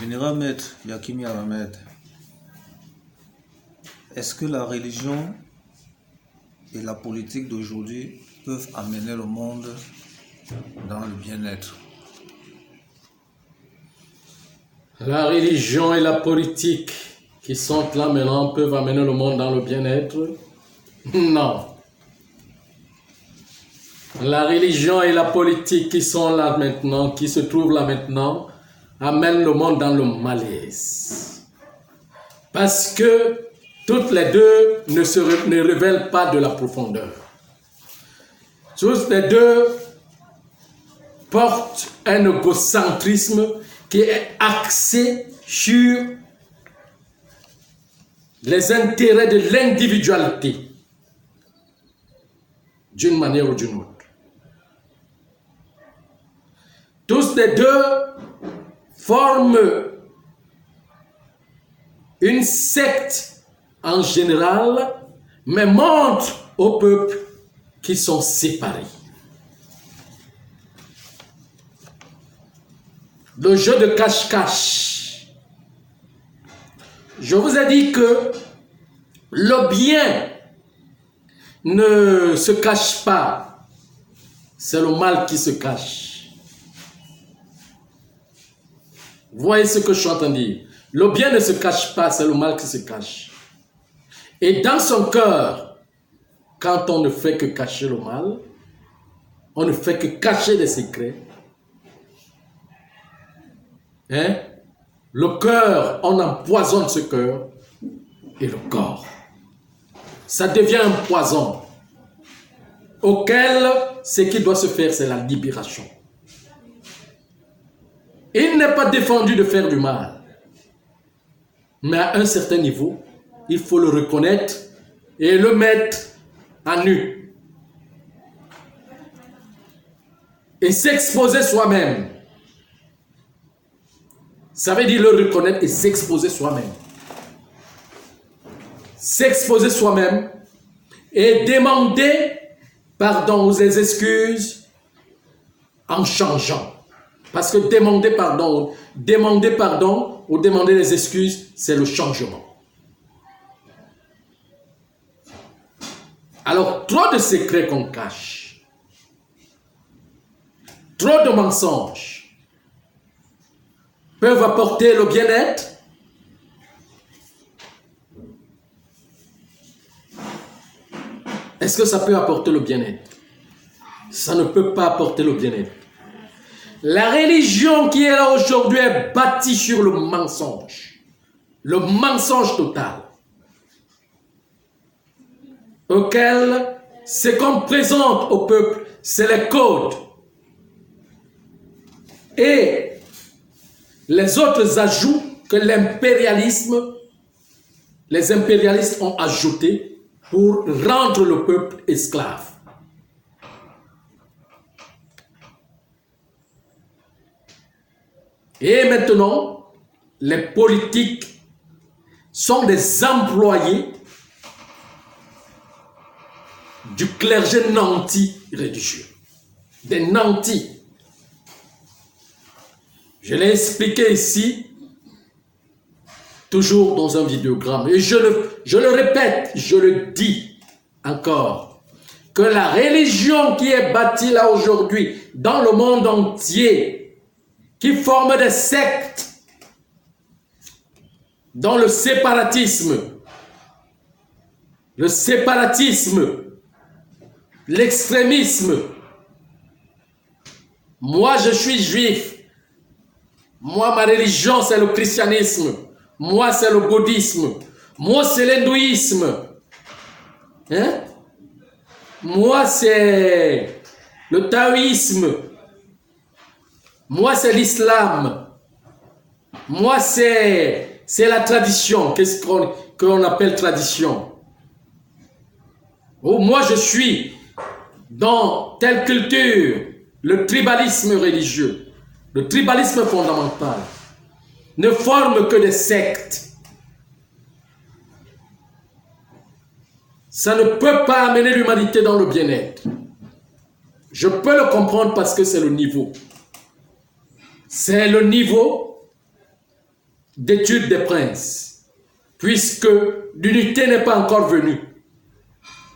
Vénérable Maître Yakimi Ahmed, est-ce que la religion et la politique d'aujourd'hui peuvent amener le monde dans le bien-être? La religion et la politique qui sont là maintenant peuvent amener le monde dans le bien-être? Non. La religion et la politique qui sont là maintenant, qui se trouvent là maintenant, amènent le monde dans le malaise. Parce que toutes les deux ne révèlent pas de la profondeur. Toutes les deux portent un égocentrisme qui est axé sur les intérêts de l'individualité, d'une manière ou d'une autre. Tous les deux forment une secte en général, mais montrent au peuple qu'ils sont séparés. Le jeu de cache-cache. Je vous ai dit que le bien ne se cache pas, c'est le mal qui se cache. Vous voyez ce que je suis en train de dire? Le bien ne se cache pas, c'est le mal qui se cache. Et dans son cœur, quand on ne fait que cacher le mal, on ne fait que cacher les secrets, le cœur, on empoisonne ce cœur et le corps. Ça devient un poison auquel ce qui doit se faire, c'est la libération. Il n'est pas défendu de faire du mal. Mais à un certain niveau, il faut le reconnaître et le mettre à nu. Et s'exposer soi-même. Ça veut dire le reconnaître et s'exposer soi-même. S'exposer soi-même et demander pardon ou des excuses en changeant. Parce que demander pardon ou demander des excuses, c'est le changement. Alors, trop de secrets qu'on cache, trop de mensonges peuvent apporter le bien-être. Est-ce que ça peut apporter le bien-être? Ça ne peut pas apporter le bien-être. La religion qui est là aujourd'hui est bâtie sur le mensonge total, auquel ce qu'on présente au peuple, c'est les codes. Et les autres ajouts que les impérialistes ont ajoutés pour rendre le peuple esclave. Et maintenant, les politiques sont des employés du clergé nanti religieux. Des nantis. Je l'ai expliqué ici, toujours dans un vidéogramme. Et je le répète, je le dis encore, que la religion qui est bâtie là aujourd'hui, dans le monde entier, qui forment des sectes dans le séparatisme, l'extrémisme. Moi, je suis juif. Moi, ma religion, c'est le christianisme. Moi, c'est le bouddhisme. Moi, c'est l'hindouisme. Moi, c'est le taoïsme. Moi, c'est l'islam. Moi, c'est la tradition. Qu'est-ce qu'on appelle tradition? Oh, moi, je suis dans telle culture. Le tribalisme religieux, le tribalisme fondamental, ne forme que des sectes. Ça ne peut pas amener l'humanité dans le bien-être. Je peux le comprendre parce que c'est le niveau. C'est le niveau d'étude des princes, puisque l'unité n'est pas encore venue.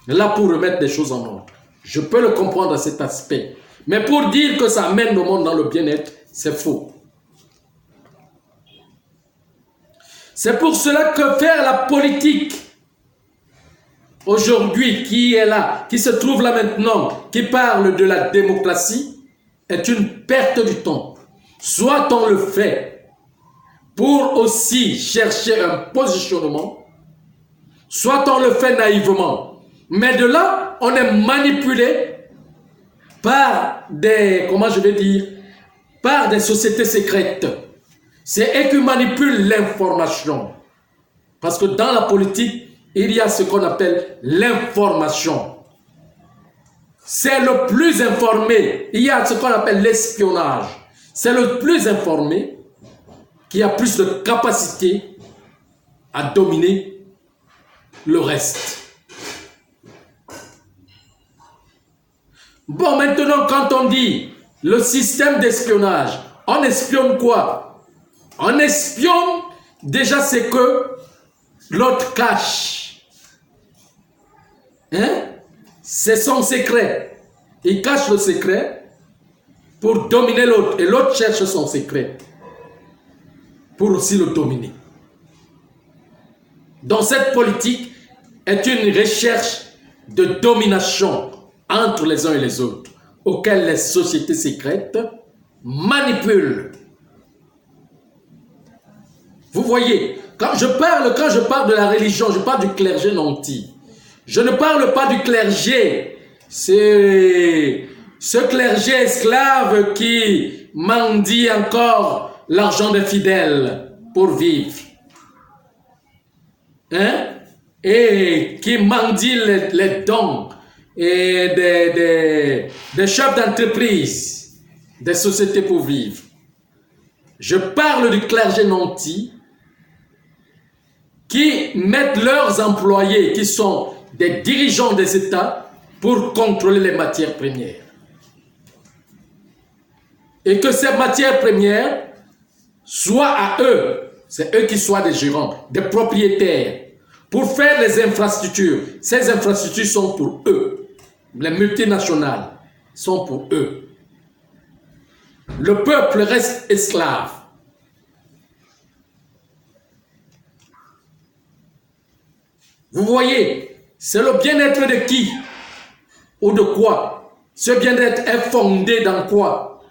Là, pour remettre des choses en ordre. Je peux le comprendre à cet aspect. Mais pour dire que ça amène le monde dans le bien-être, c'est faux. C'est pour cela que faire la politique aujourd'hui, qui est là, qui se trouve là maintenant, qui parle de la démocratie, est une perte du temps. Soit on le fait pour aussi chercher un positionnement, soit on le fait naïvement. Mais de là, on est manipulé par des, comment je vais dire, par des sociétés secrètes. C'est eux qui manipulent l'information. Parce que dans la politique, il y a ce qu'on appelle l'information. C'est le plus informé. Il y a ce qu'on appelle l'espionnage. C'est le plus informé qui a plus de capacité à dominer le reste. Bon, maintenant, quand on dit le système d'espionnage, on espionne quoi? On espionne, déjà, c'est que l'autre cache. Hein? C'est son secret. Il cache le secret pour dominer l'autre. Et l'autre cherche son secret pour aussi le dominer. Donc, cette politique est une recherche de domination entre les uns et les autres, auxquelles les sociétés secrètes manipulent. Vous voyez, quand je parle de la religion, je parle du clergé nanti. Je ne parle pas du clergé, c'est ce clergé esclave qui mendie encore l'argent des fidèles pour vivre. Hein? Et qui mendie les dons et des chefs d'entreprise, des sociétés pour vivre. Je parle du clergé nanti qui mettent leurs employés, qui sont des dirigeants des États, pour contrôler les matières premières. Et que ces matières premières soient à eux, c'est eux qui soient des gérants, des propriétaires, pour faire les infrastructures. Ces infrastructures sont pour eux. Les multinationales sont pour eux. Le peuple reste esclave. Vous voyez, c'est le bien-être de qui ou de quoi? Ce bien-être est fondé dans quoi?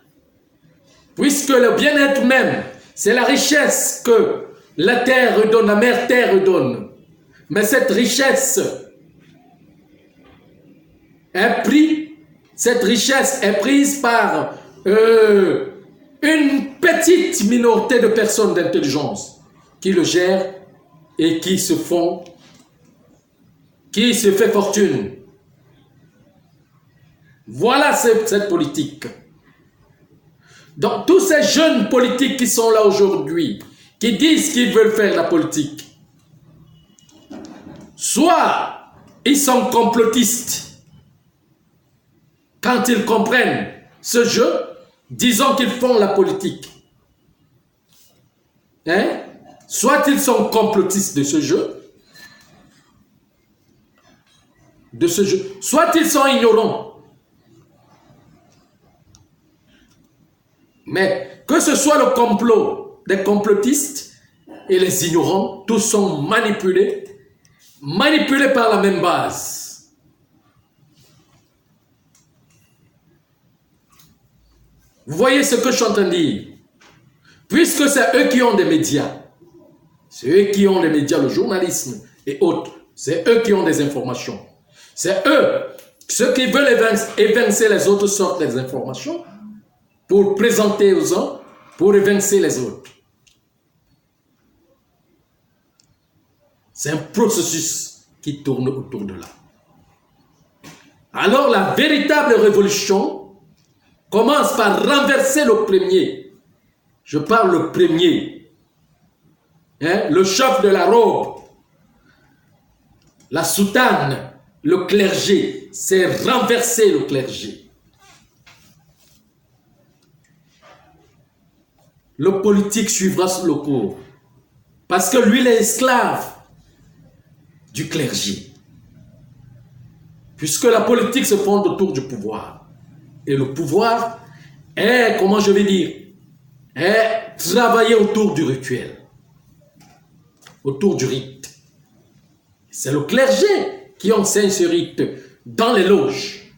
Puisque le bien-être même, c'est la richesse que la terre redonne, la mère terre redonne. Mais cette richesse est prise par une petite minorité de personnes d'intelligence qui le gèrent et qui se fait fortune. Voilà cette politique. Donc tous ces jeunes politiques qui sont là aujourd'hui, qui disent qu'ils veulent faire la politique, soit ils sont complotistes quand ils comprennent ce jeu, disons qu'ils font la politique. Hein? Soit ils sont complotistes de ce jeu, soit ils sont ignorants. Mais que ce soit le complot des complotistes et les ignorants, tous sont manipulés par la même base. Vous voyez ce que je suis en train de dire? Puisque c'est eux qui ont des médias, c'est eux qui ont les médias, le journalisme et autres, c'est eux qui ont des informations. C'est eux, ceux qui veulent évincer les autres sortent des informations pour présenter aux uns, pour évincer les autres. C'est un processus qui tourne autour de là. Alors la véritable révolution commence par renverser le premier. Je parle le premier. Hein? Le chef de la robe, la soutane, le clergé, c'est renverser le clergé. Le politique suivra le cours. Parce que lui, il est esclave du clergé. Puisque la politique se fonde autour du pouvoir. Et le pouvoir est, comment je vais dire, est travaillé autour du rituel, autour du rite. C'est le clergé qui enseigne ce rite dans les loges.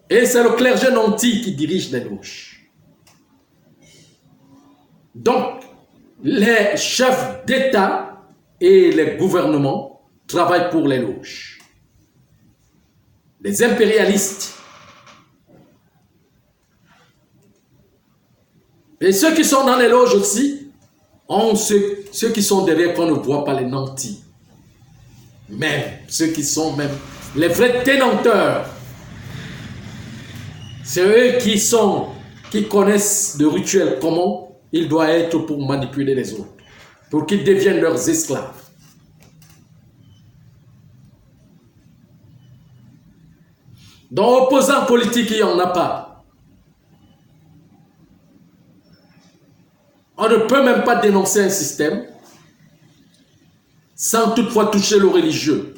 Et c'est le clergé nanti qui dirige les loges. Donc, les chefs d'État et les gouvernements travaillent pour les loges. Les impérialistes et ceux qui sont dans les loges aussi ont ceux qui sont derrière qu'on ne voit pas, les nantis. Même ceux qui sont même les vrais ténanteurs. C'est eux qui connaissent le rituel, comment il doit être pour manipuler les autres, pour qu'ils deviennent leurs esclaves. Dans opposants politiques, il n'y en a pas. On ne peut même pas dénoncer un système sans toutefois toucher le religieux.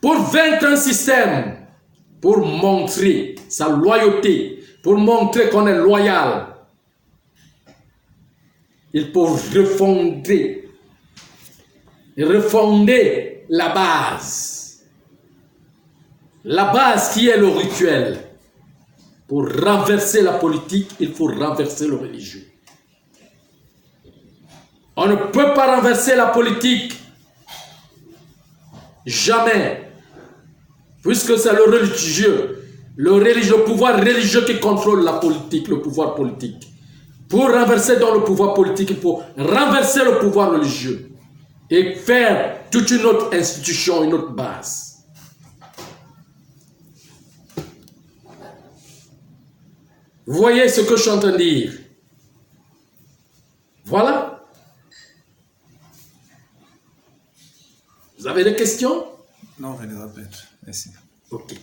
Pour vaincre un système, pour montrer sa loyauté, pour montrer qu'on est loyal, il faut refonder la base. La base qui est le rituel. Pour renverser la politique, il faut renverser le religieux. On ne peut pas renverser la politique. Jamais. Puisque c'est le religieux, le pouvoir religieux qui contrôle la politique, le pouvoir politique. Pour renverser dans le pouvoir politique, il faut renverser le pouvoir religieux et faire toute une autre institution, une autre base. Vous voyez ce que je suis en train de dire? Voilà. Vous avez des questions? Non, je les répète. Merci. Ok.